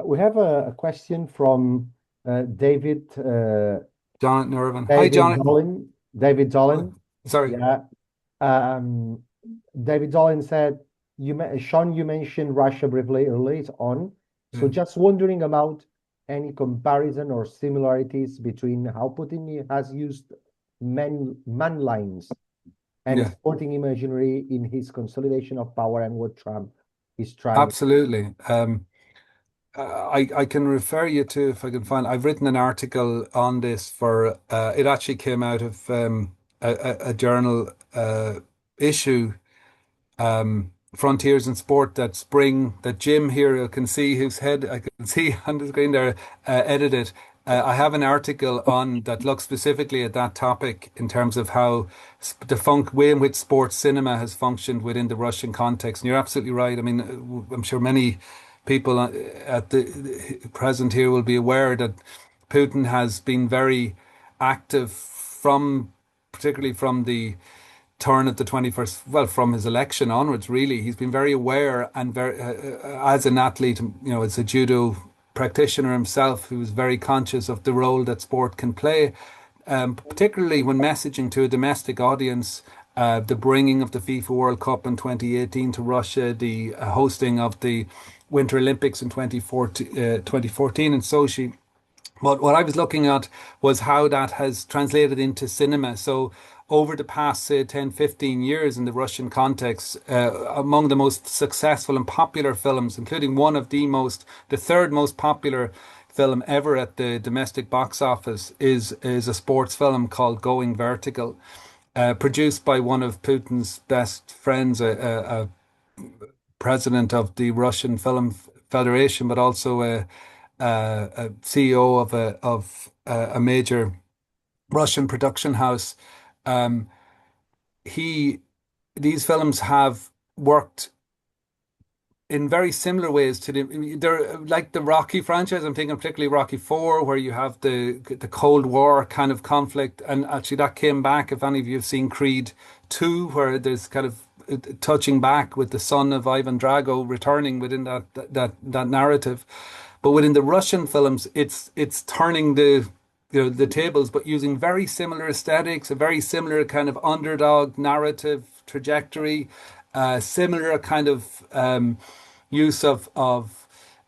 We have a question from David Jonathan Irvin. Hi, Jonathan. David Dolan. Sorry. Yeah. David Dolan said, Sean, you mentioned Russia briefly earlier on. So just wondering about any comparison or similarities between how Putin has used man lines and sporting imagery in his consolidation of power and what Trump is trying. Absolutely. I can refer you to, if I can find, I've written an article on this for, it actually came out of a journal issue, Frontiers in Sport, that Jim here can see, whose head I can see on the screen there, edited. I have an article on that looks specifically at that topic in terms of how the way in which sports cinema has functioned within the Russian context. And you're absolutely right. I mean, I'm sure many people at the present here will be aware that Putin has been very active particularly from the turn of the 21st, well, from his election onwards, really. He's been very aware and very, as an athlete, as a judo practitioner himself, who was very conscious of the role that sport can play, particularly when messaging to a domestic audience. The bringing of the FIFA World Cup in 2018 to Russia, the hosting of the Winter Olympics in 2014 in Sochi. But what I was looking at was how that has translated into cinema. So over the past, say, 10, 15 years in the Russian context, among the most successful and popular films, including one of the third most popular film ever at the domestic box office, is a sports film called Going Vertical, produced by one of Putin's best friends, a president of the Russian Film Federation, but also a CEO of a major Russian production house. These films have worked in very similar ways to they're like the Rocky franchise. I'm thinking particularly Rocky IV, where you have the Cold War kind of conflict, and actually that came back. If any of you have seen Creed II, where there's kind of touching back with the son of Ivan Drago returning within that narrative. But within the Russian films, it's turning the tables, but using very similar aesthetics, a very similar kind of underdog narrative trajectory, similar kind of use of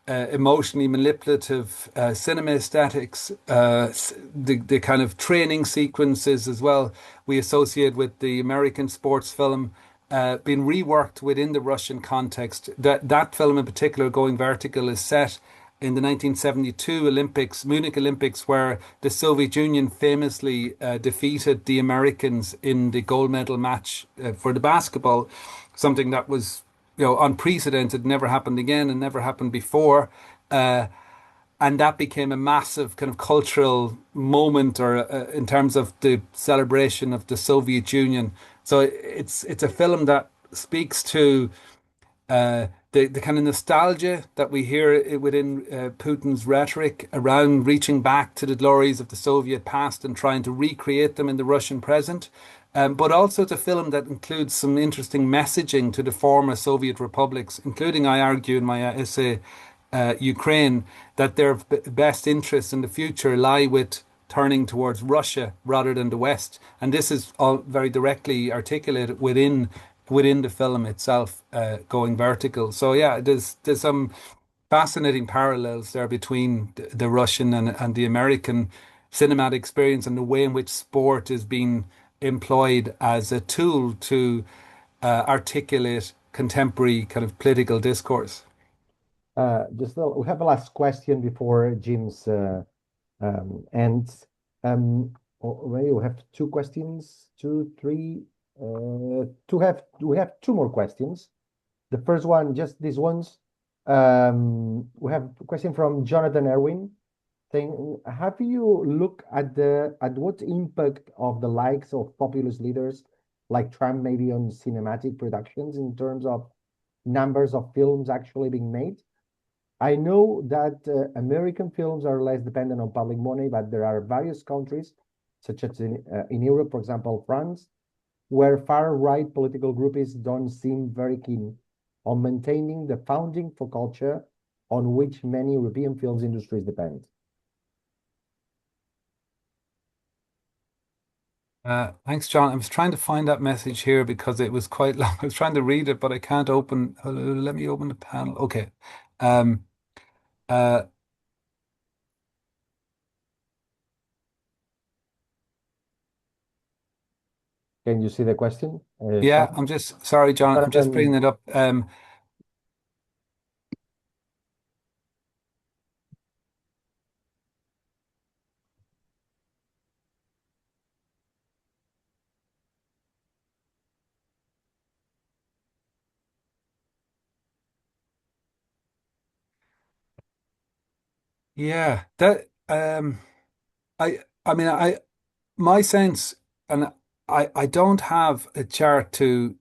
emotionally manipulative cinema aesthetics, the kind of training sequences as well we associate with the American sports film, being reworked within the Russian context. That film in particular, Going Vertical, is set in the 1972 Olympics, Munich Olympics, where the Soviet Union famously defeated the Americans in the gold medal match for the basketball, something that was unprecedented, never happened again and never happened before. And that became a massive kind of cultural moment, or in terms of the celebration of the Soviet Union. So it's a film that speaks to the kind of nostalgia that we hear within Putin's rhetoric around reaching back to the glories of the Soviet past and trying to recreate them in the Russian present. But also it's a film that includes some interesting messaging to the former Soviet republics, including, I argue in my essay, Ukraine, that their best interests in the future lie with turning towards Russia rather than the West. And this is all very directly articulated within the film itself, Going Vertical. So yeah, there's some fascinating parallels there between the Russian and the American cinematic experience, and the way in which sport is being employed as a tool to articulate contemporary kind of political discourse. We have a last question before Jim's ends. Maybe we have two questions, we have two more questions. The first one, just these ones. We have a question from Jonathan Erwin saying, have you looked at what impact of the likes of populist leaders like Trump maybe on cinematic productions in terms of numbers of films actually being made? I know that American films are less dependent on public money, but there are various countries, such as in Europe, for example, France, where far-right political groups don't seem very keen on maintaining the founding for culture on which many European films industries depend. Thanks, John. I was trying to find that message here because it was quite long. I was trying to read it, but I can't open. Let me open the panel. Okay. Can you see the question? Yeah, I'm just sorry, John. I'm just bringing it up. Yeah, that my sense, and I don't have a chart to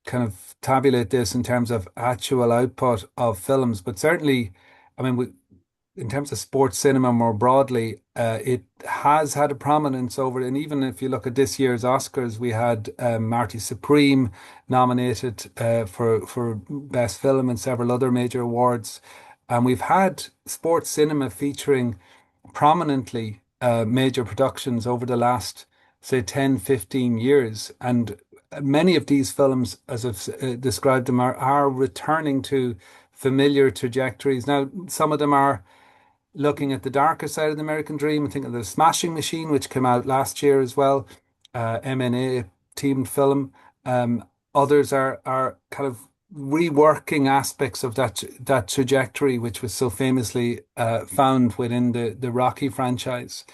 kind of tabulate this in terms of actual output of films, but certainly, in terms of sports cinema more broadly, it has had a prominence over, and even if you look at this year's Oscars, we had Marty Supreme nominated for Best Film and several other major awards. And we've had sports cinema featuring prominently major productions over the last, say, 10, 15 years. And many of these films, as I've described them, are returning to familiar trajectories. Now, some of them are looking at the darker side of the American dream. I think of The Smashing Machine, which came out last year as well, M&A teamed film. Others are kind of reworking aspects of that trajectory, which was so famously found within the Rocky franchise.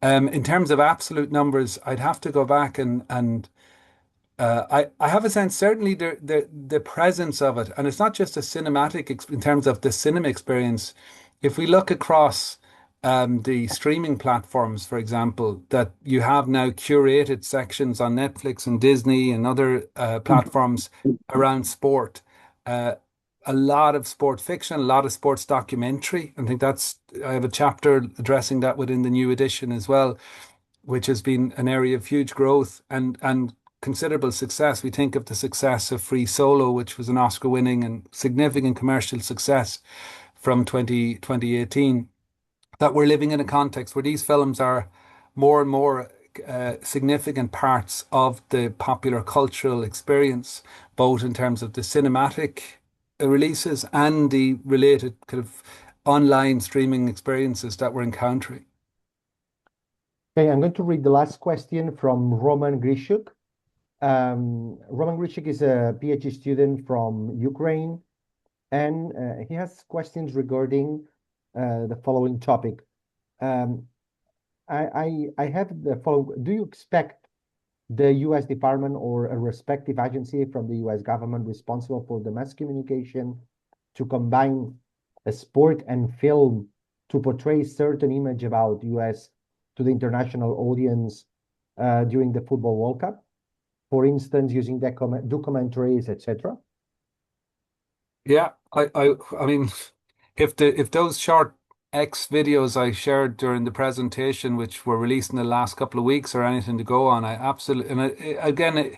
In terms of absolute numbers, I'd have to go back and I have a sense, certainly the presence of it, and it's not just a cinematic in terms of the cinema experience. If we look across the streaming platforms, for example, that you have now curated sections on Netflix and Disney and other platforms around sport, a lot of sport fiction, a lot of sports documentary. I think I have a chapter addressing that within the new edition as well, which has been an area of huge growth and considerable success. We think of the success of Free Solo, which was an Oscar-winning and significant commercial success from 2018, that we're living in a context where these films are more and more significant parts of the popular cultural experience, both in terms of the cinematic releases and the related kind of online streaming experiences that we're encountering. Okay, I'm going to read the last question from Roman Grishuk. Roman Grishuk is a PhD student from Ukraine, and he has questions regarding the following topic. I have the following. Do you expect the U.S. Department or a respective agency from the U.S. government responsible for the mass communication to combine a sport and film to portray certain image about U.S. to the international audience during the Football World Cup? For instance, using documentaries, etc. Yeah, I mean, if those short X videos I shared during the presentation, which were released in the last couple of weeks, or anything to go on, I absolutely, and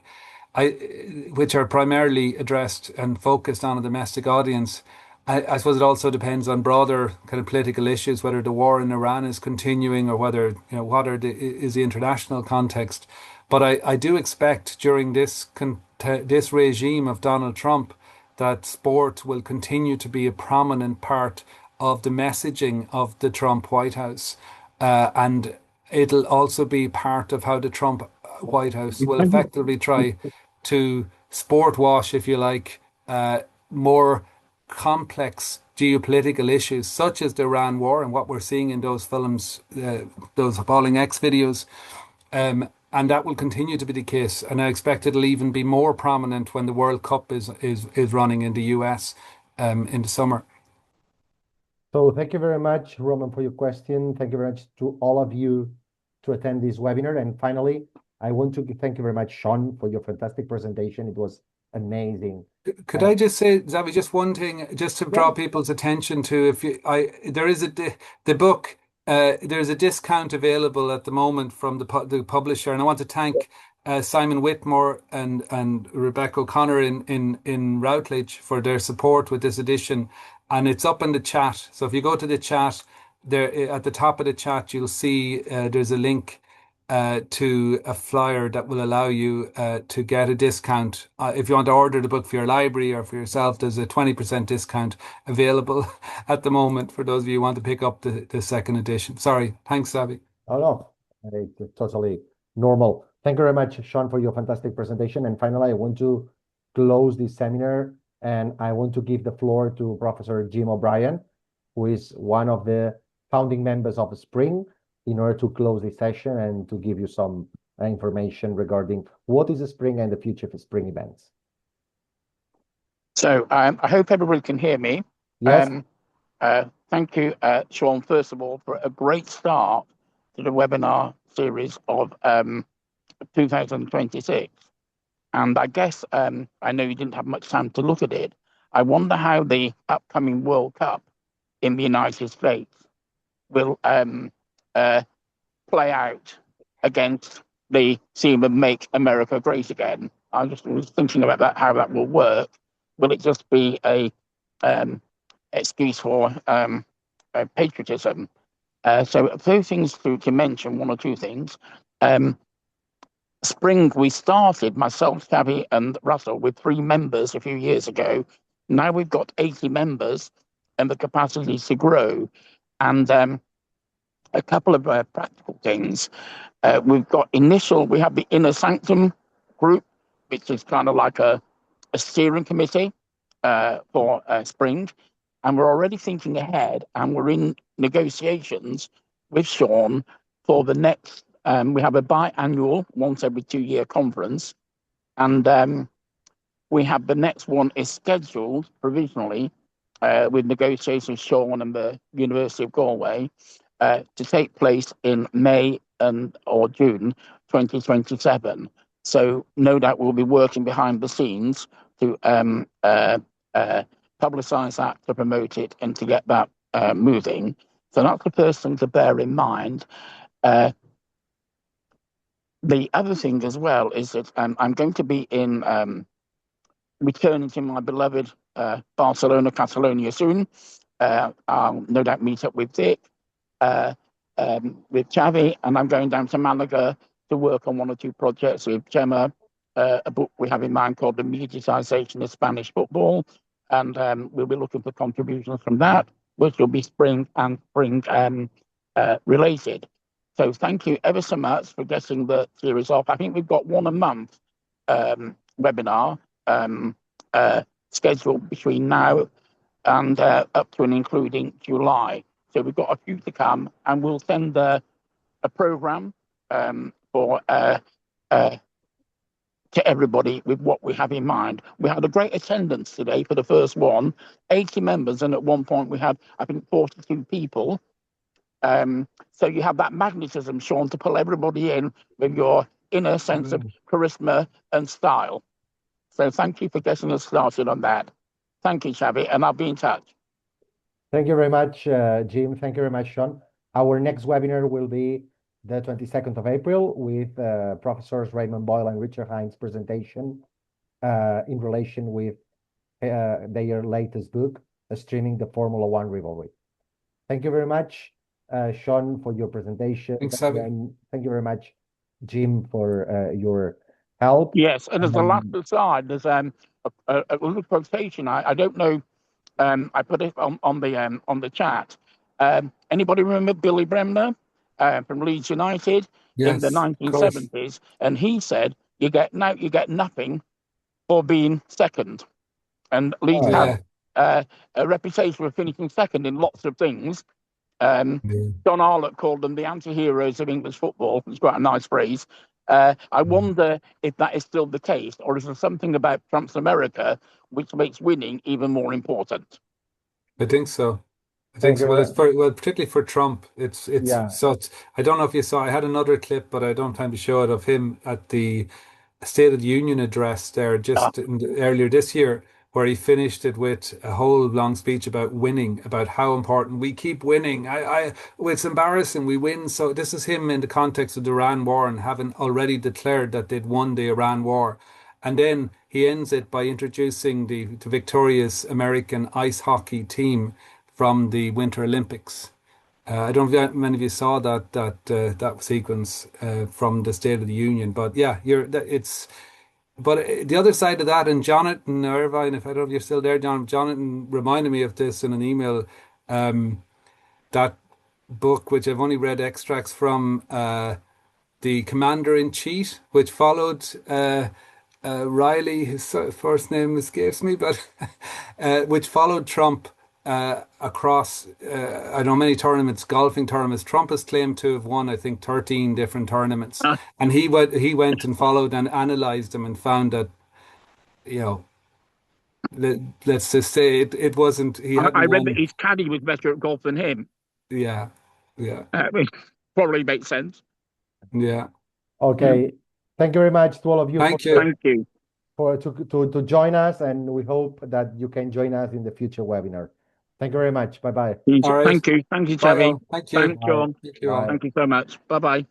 which are primarily addressed and focused on a domestic audience. I suppose it also depends on broader kind of political issues, whether the war in Iran is continuing or whether, you know, is the international context. But I do expect during this regime of Donald Trump that sport will continue to be a prominent part of the messaging of the Trump White House. And it'll also be part of how the Trump White House will effectively try to sport wash, if you like, more complex geopolitical issues such as the Iran war and what we're seeing in those films, those appalling X videos. And that will continue to be the case. And I expect it'll even be more prominent when the World Cup is running in the US in the summer. So thank you very much, Roman, for your question. Thank you very much to all of you to attend this webinar. And finally, I want to thank you very much, Seán, for your fantastic presentation. It was amazing. Could I just say, Xavi, just one thing, just to draw people's attention to, there is the book. There's a discount available at the moment from the publisher, and I want to thank Simon Whitmore and Rebecca O'Connor in Routledge for their support with this edition. And it's up in the chat. So if you go to the chat, there at the top of the chat, you'll see there's a link to a flyer that will allow you to get a discount. If you want to order the book for your library or for yourself, there's a 20% discount available at the moment for those of you who want to pick up the second edition. Sorry. Thanks, Xavi. Oh, no. It's totally normal. Thank you very much, Seán, for your fantastic presentation. And finally, I want to close this seminar, and I want to give the floor to Professor Jim O'Brien, who is one of the founding members of Spring, in order to close this session and to give you some information regarding what is a Spring and the future of Spring events. So I hope everybody can hear me. Yes. Thank you, Seán, first of all, for a great start to the webinar series of 2026. And I guess, I know you didn't have much time to look at it. I wonder how the upcoming World Cup in the United States will play out against the theme of Make America Great Again. I just was thinking about that, how that will work. Will it just be a excuse for patriotism? So a few things to mention, one or two things. Spring, we started, myself, Xavi and Russell, with 3 members a few years ago. Now we've got 80 members and the capacity to grow. And a couple of practical things. We have the Inner Sanctum group, which is kind of like a steering committee for Spring. And we're already thinking ahead, and we're in negotiations with Seán for the next, we have a biannual, once every 2-year conference. And we have the next one is scheduled provisionally with negotiations with Seán and the University of Galway to take place in May or June 2027. So no doubt we'll be working behind the scenes to publicise that, to promote it, and to get that moving. So that's the first thing to bear in mind. The other thing as well is that I'm going to be returning to my beloved Barcelona, Catalonia soon. I'll no doubt meet up with Dick, with Xavi, and I'm going down to Malaga to work on one or two projects with Gemma, a book we have in mind called The Mediatization of Spanish Football, and we'll be looking for contributions from that, which will be spring related. So thank you ever so much for getting the series off. I think we've got one a month webinar scheduled between now and up to and including July. So we've got a few to come, and we'll send a program for to everybody with what we have in mind. We had a great attendance today for the first one, 80 members, and at one point we had, I think, 42 people. So you have that magnetism, Sean, to pull everybody in with your inner sense of charisma and style. So thank you for getting us started on that. Thank you, Xavi, and I'll be in touch. Thank you very much, Jim. Thank you very much, Sean. Our next webinar will be the 22nd of April with Professors Raymond Boyle and Richard Hines' presentation in relation with their latest book, Streaming the Formula One Rivalry. Thank you very much, Sean, for your presentation. Thanks, and thank you very much, Jim, for your help. Yes, and as the last aside, there's a little quotation. I don't know. I put it on the chat. Anybody remember Billy Bremner from Leeds United in the 1970s? And he said, "You get nothing for being second." And Leeds have a reputation for finishing second in lots of things. John Arlott called them the anti-heroes of English football. It's quite a nice phrase. I wonder if that is still the case, or is there something about Trump's America which makes winning even more important? I think so. I think so. Well, particularly for Trump, it's so. I don't know if you saw. I had another clip, but I don't have time to show it, of him at the State of the Union address there earlier this year, where he finished it with a whole long speech about winning, about how important we keep winning. It's embarrassing we win. So this is him in the context of the Iran war and having already declared that they'd won the Iran war. And then he ends it by introducing the victorious American ice hockey team from the Winter Olympics. I don't know if many of you saw that sequence from the State of the Union, but yeah, But the other side of that, and Jonathan Irvine, if I don't know if you're still there, Jonathan reminded me of this in an email, that book, which I've only read extracts from, The Commander-in-Chief, which followed Riley, his first name escapes me, but which followed Trump across, I don't know, many tournaments, golfing tournaments. Trump has claimed to have won, I think, 13 different tournaments. And he went and followed and analyzed them and found that, let's just say it wasn't. I read that his caddy was better at golf than him. Yeah. Which probably makes sense. Yeah. Okay. Thank you very much to all of you. Thank you. To join us, and we hope that you can join us in the future webinar. Thank you very much. Bye-bye. Thank you. Thank you, Xavi. Thank you. Thank you. Thank you all. Thank you so much. Bye-bye.